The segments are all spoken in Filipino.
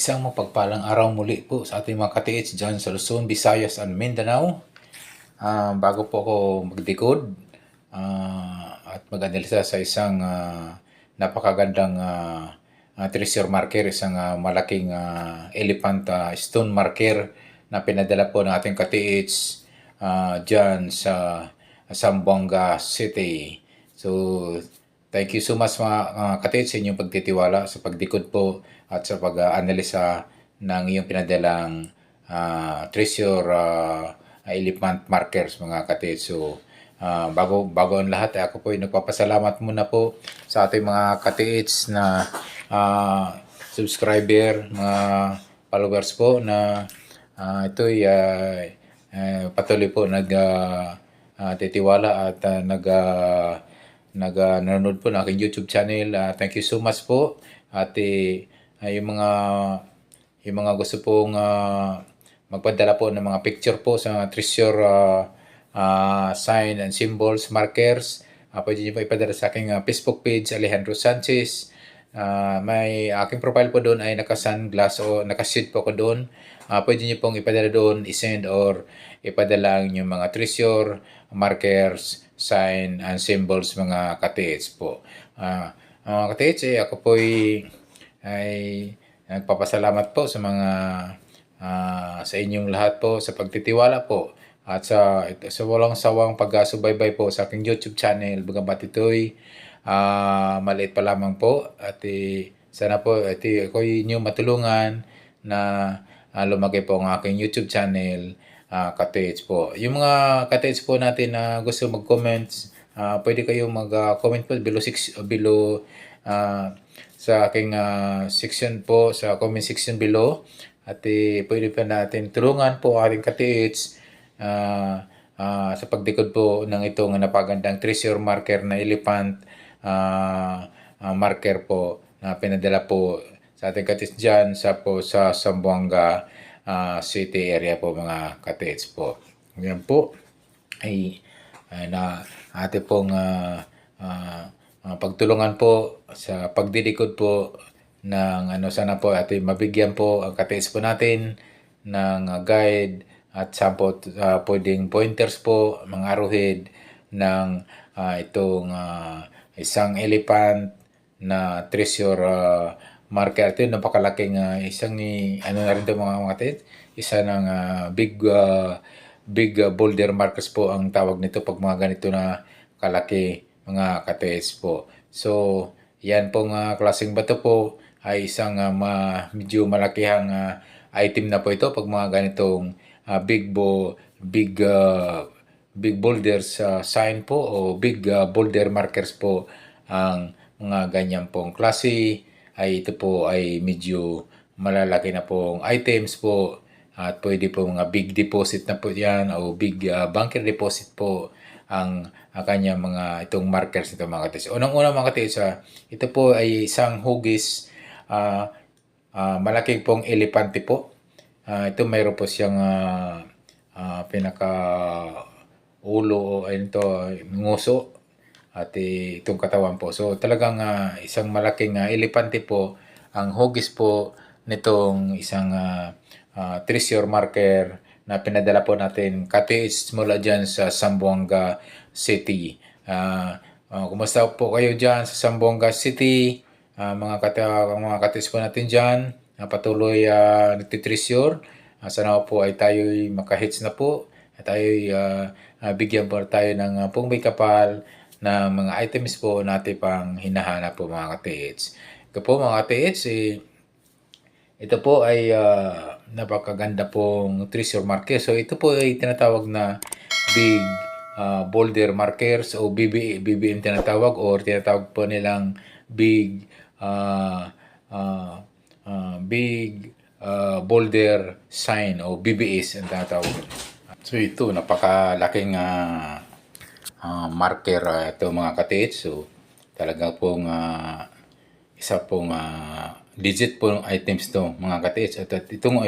Isang mapagpalang araw muli po sa ating mga katiits dyan sa Luzon, Visayas, and Mindanao. Bago po ako magdikod at mag-analisa sa isang napakagandang treasure marker, isang malaking elephant stone marker na pinadala po ng ating katiits dyan sa Zamboanga City. So, thank you so much mga katiits sa inyong pagtitiwala sa pagdikod po at sa pag-analisa ng iyong pinadalang treasure elephant markers mga katiits. So, bago ang lahat, ako po ay nagpapasalamat muna po sa ating mga katiits na subscriber, mga followers po na ito'y patuloy po titiwala at nanonood po ng aking YouTube channel. Thank you so much po. At yung mga gusto pong magpadala po ng mga picture po sa treasure sign and symbols, markers, pwede nyo po ipadala sa aking Facebook page, Alejandro Sanchez. May aking profile po doon ay naka-sunglass o naka-shade po ko doon. Pwede nyo pong ipadala doon, isend or ipadala ang inyong mga treasure, markers, sign, and symbols mga katiits po. Mga katiits, ako po ay nagpapasalamat po sa mga sa inyong lahat po sa pagtitiwala po at sa walang sawang pagsubaybay po sa aking YouTube channel. Bagamat ito'y maliit pa lamang po at sana po ako inyong matulungan na lumaki po ang aking YouTube channel, katiits po. Yung mga katiits po natin na gusto mag-comments, pwede kayong mag-comment po below sa aking section po, sa comment section below. At pwede pa natin tulungan po ang ating katiits sa pagdikod po ng itong napagandang treasure marker na elephant marker po na pinadala po sa ating katiits dyan sa Zamboanga City area po mga katiits po. Ngayon po ay na ating pong pagtulungan po sa pagdidikod po ng sana po ating mabigyan po ang katiits po natin ng guide at sampo pwedeng pointers po, mga arrowhead ng itong isang elephant na treasure marker. Ito yung napakalaking isang na rin ito mga katiits, isa ng big boulder markers po ang tawag nito pag mga ganito na kalaki mga katiits po. So, yan pong klaseng bato po ay isang medyo malakihang item na po ito pag mga ganitong big boulders sign po o big boulder markers po ang mga ganyan pong klase ay ito po ay medyo malalaki na pong items po at pwede po mga big deposit na po yan o big bunker deposit po ang kanyang mga itong markers nito mga katiits. Unang-una mga katiits, ito po ay isang hugis malaking pong elepante po. Ito mayroon po siyang pinaka ulo o nguso at itong katawan po. So talagang isang malaking elepante po ang hugis po nitong isang treasure marker na pinadala po natin katiits mula dyan sa Zamboanga City. Kumusta po kayo dyan sa Zamboanga City? Mga katiits po natin dyan patuloy nagtitreasure. Sana po ay tayo'y makahits na po at tayo'y bigyan po tayo ng pungbay kapal na mga items po natin pang hinahanap po mga katiits. Ito po mga katiits, ito po ay napakaganda pong treasure marker. So ito po ay tinatawag na big boulder markers o BBM tinatawag or tinatawag po nilang big boulder sign o BBS ang tinatawag. So ito napakalaking marker ito mga katiits. So talaga pong isa pong legit po items to mga katiits. At itong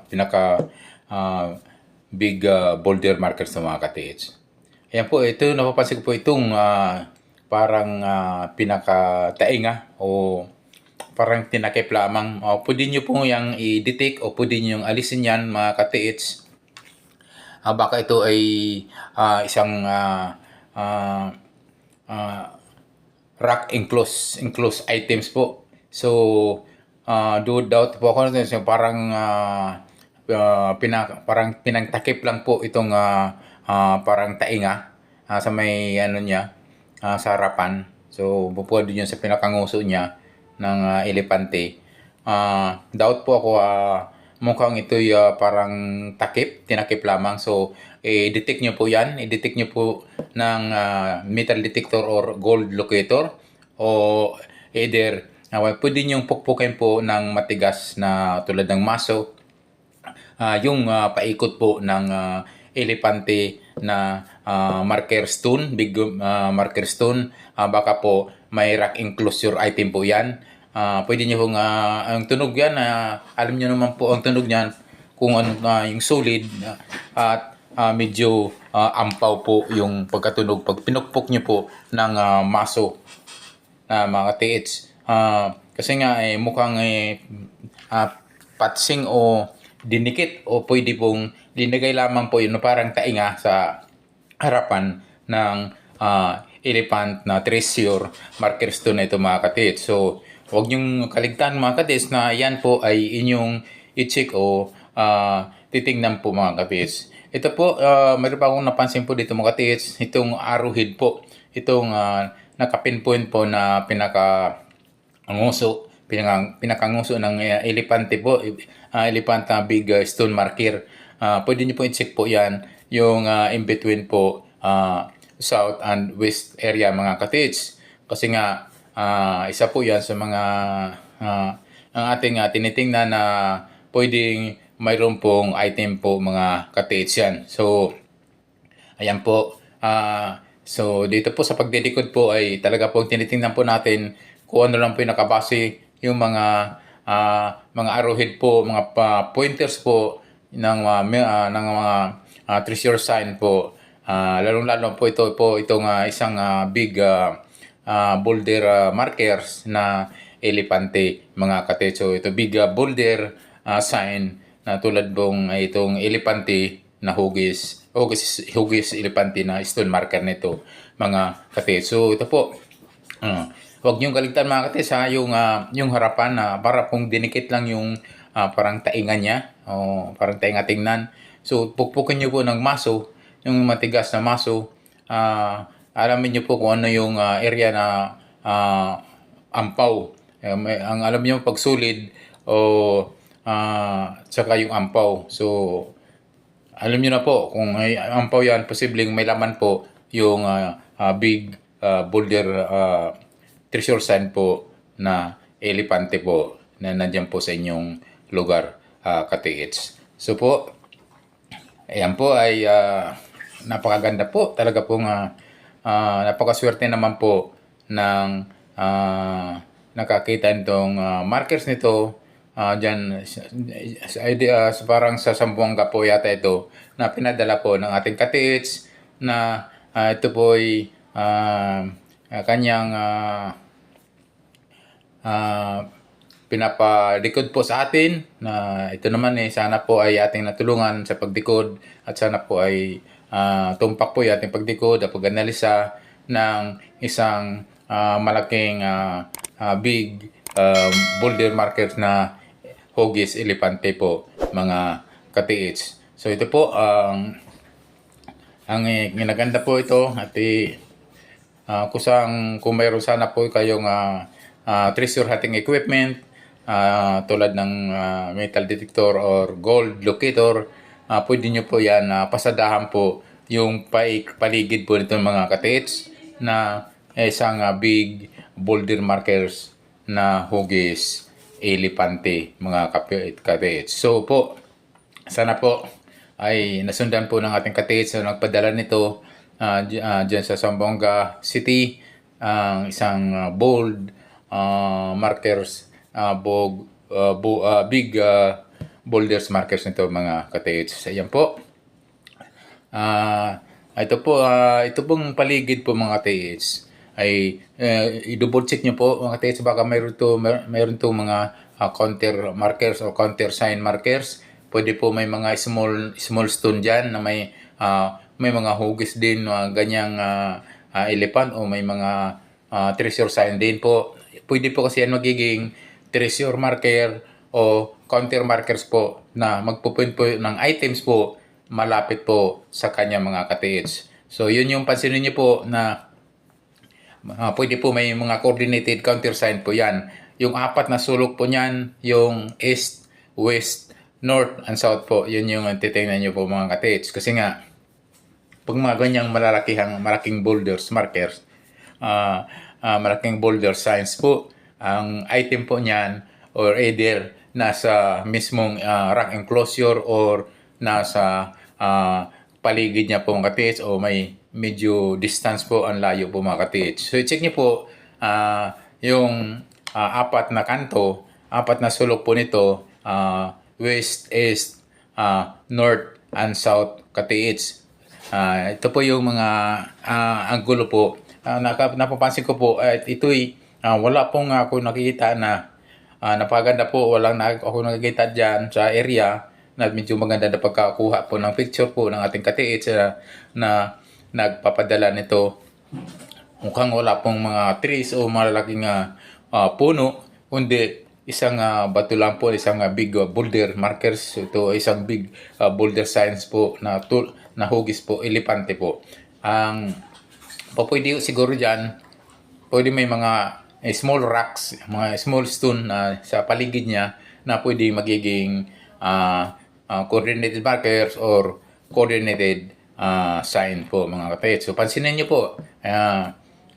pinaka big boulder markers ng mga katiits. Ayan po, ito napapansin ko po itong parang pinaka tainga o parang tinakip lamang. Pwede nyo po yung i-detect o pwede nyo yung alisin yan mga ka-TH. Baka ito ay isang rack enclosed items po. So, do doubt po ako so parang parang pinangtakip lang po itong parang tainga sa may ano niya sa harapan. So, pwede yun sa pinakanguso niya ng elepante. Doubt po ako mukhang ito'y parang tinakip lamang. So, i-detect nyo po yan. I-detect nyo po ng metal detector or gold locator o either pwede nyo pukpukin po ng matigas na tulad ng maso yung paikot po ng elepante na marker stone, big marker stone. Baka po may rack enclosure item po yan. Pwede nyo pong, ang tunog yan, alam nyo naman po ang tunog yan kung ano yung solid at medyo ampaw po yung pagkatunog pag pinukpok nyo po ng maso na mga TH. Kasi nga mukhang patsing o dinikit o pwede pong dinagay lamang po yun parang tainga sa harapan ng elephant na treasure marker stone na ito mga ka-TH. So, huwag niyong kaligtaan mga ka-TH na yan po ay inyong i-check o titingnan po mga ka-TH. Ito po, mayroon pa akong napansin po dito mga ka-TH, itong arrowhead po. Itong nakapinpoint po na pinakanguso ng elepante po, elephant na big stone marker. Pwede nyo po i-check po yan, yung in between po south and west area mga ka-TH. Kasi nga, isa po yan sa mga ang ating tinitingnan na pwedeng mayroon pong item po mga ka-TH yan. So, ayan po. So, dito po sa pagdidikod po ay talaga po tinitingnan po natin kung ano lang po yung nakabase yung mga arrowhead po, mga pointers po ng mga treasure sign po. Lalong-lalo po itong isang big boulder markers na elepante mga katecho. Ito big boulder sign na tulad pong itong elepante na hugis elepante na stone marker nito mga katecho. So ito po, huwag niyong kaligtan mga kates yung harapan na para pong dinikit lang yung parang tainga niya o parang tainga tingnan. So pukpukin niyo po ng maso, yung matigas na maso. Alamin niyo po kung ano yung area na ampaw. Ang alam niyo pag solid o tsaka yung ampaw. So alam niyo na po kung may ampaw yan, posibleng may laman po yung big boulder treasure sign po na elepante po na nandiyan po sa inyong lugar ka-TH. So po, ayan po ay napakaganda po. Talaga pong napakaswerte naman po ng nakakita itong markers nito dyan. Parang sa Zamboanga po yata ito na pinadala po ng ating ka-TH na ito po ay kanyang pinapadikod po sa atin na ito naman sana po ay ating natulungan sa pagdikod at sana po ay tumpak po yung ating pagdikod at pag-analisa ng isang malaking big boulder markers na hugis elepante po mga ka-TH. So ito po ang ginaganda po ito at kung mayroon sana po kayong treasure hunting equipment tulad ng metal detector or gold locator, pwede nyo po yan pasadahan po yung paligid po nito mga ka-TH na isang big boulder markers na hugis elepante mga ka-TH. So po, sana po ay nasundan po ng ating ka-TH na nagpadala nito dyan sa Zamboanga City ang isang bold markers big boulders markers nito mga ka-TH. Ayan po. Ito pong paligid po mga TH ay i-double check nyo po mga katiits, baka mayroon to mga counter markers o counter sign markers. Pwede po may mga small stone dyan na may mga hugis din ganyang elephant, o may mga treasure sign din po. Pwede po kasi yan magiging treasure marker o counter markers po na magpupunta po ng items po malapit po sa kanya mga katiits. So yun yung pansinin niyo po na pwede po may mga coordinated countersign po yan. Yung apat na sulok po niyan, yung east, west, north, and south po. Yun yung titingnan nyo po mga katiits. Kasi nga, pag mga ganyang malaking boulders, markers, malaking boulder signs po, ang item po niyan, or either nasa mismong rock enclosure or nasa paligid niya po mga katiits, o may medyo distance po ang layo po mga katiits. So i-check niyo po yung apat na kanto, apat na sulok po nito, west, east, north, and south katiits. Ito po yung mga anggulo po. Napapansin ko po, ito'y wala pong ako nakikita na napaganda po. Walang ako nakikita dyan sa area na medyo maganda na pagkakuha po ng picture po ng ating katiits na nagpapadala nito. Mukhang wala pong mga trees o malalaking puno, kundi isang bato lang po, isang big boulder markers. Ito isang big boulder signs po na hugis po, elepante po. Ang pwede siguro dyan, pwede may mga small rocks, mga small stone sa paligid niya na pwede magiging coordinated markers or coordinated sign po mga katiits. So pansinin niyo po,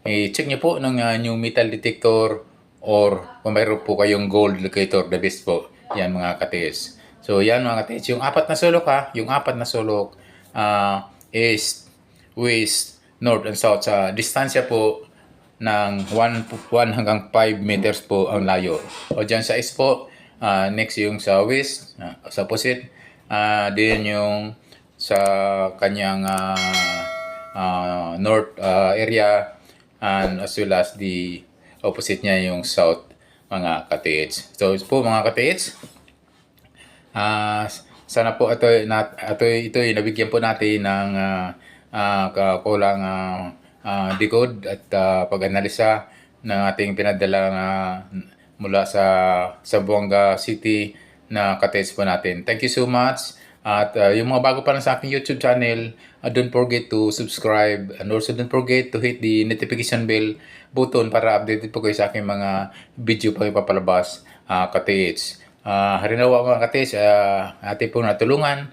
i-check niyo po ng new metal detector, or kung mayroon po kayong gold locator, the best po yan mga katiits. So yan mga katiits, yung apat na sulok yung apat na sulok, east, west, north, and south, sa distansya po ng 1 hanggang 5 meters po ang layo. O dyan sa east po, next yung sa west, sa opposite, din yung sa kanyang north area, and as well as the opposite niya yung south mga katiits. So po mga katiits, sana po ito nabigyan po natin ng kulang decode at pag-analisa ng ating pinadala mula sa Zamboanga City na katiits po natin. Thank you so much. At yung mga bago pa lang sa aking YouTube channel, don't forget to subscribe, and also don't forget to hit the notification bell button para updated po kayo sa aking mga video pa ipapalabas katiits. Harinawa mga katiits, ating po natulungan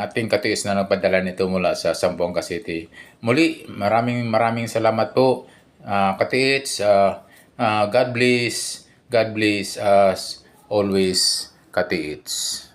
ating katiits na nagpadala nito mula sa Zamboanga City. Muli, maraming salamat po katiits. God bless us always katiits.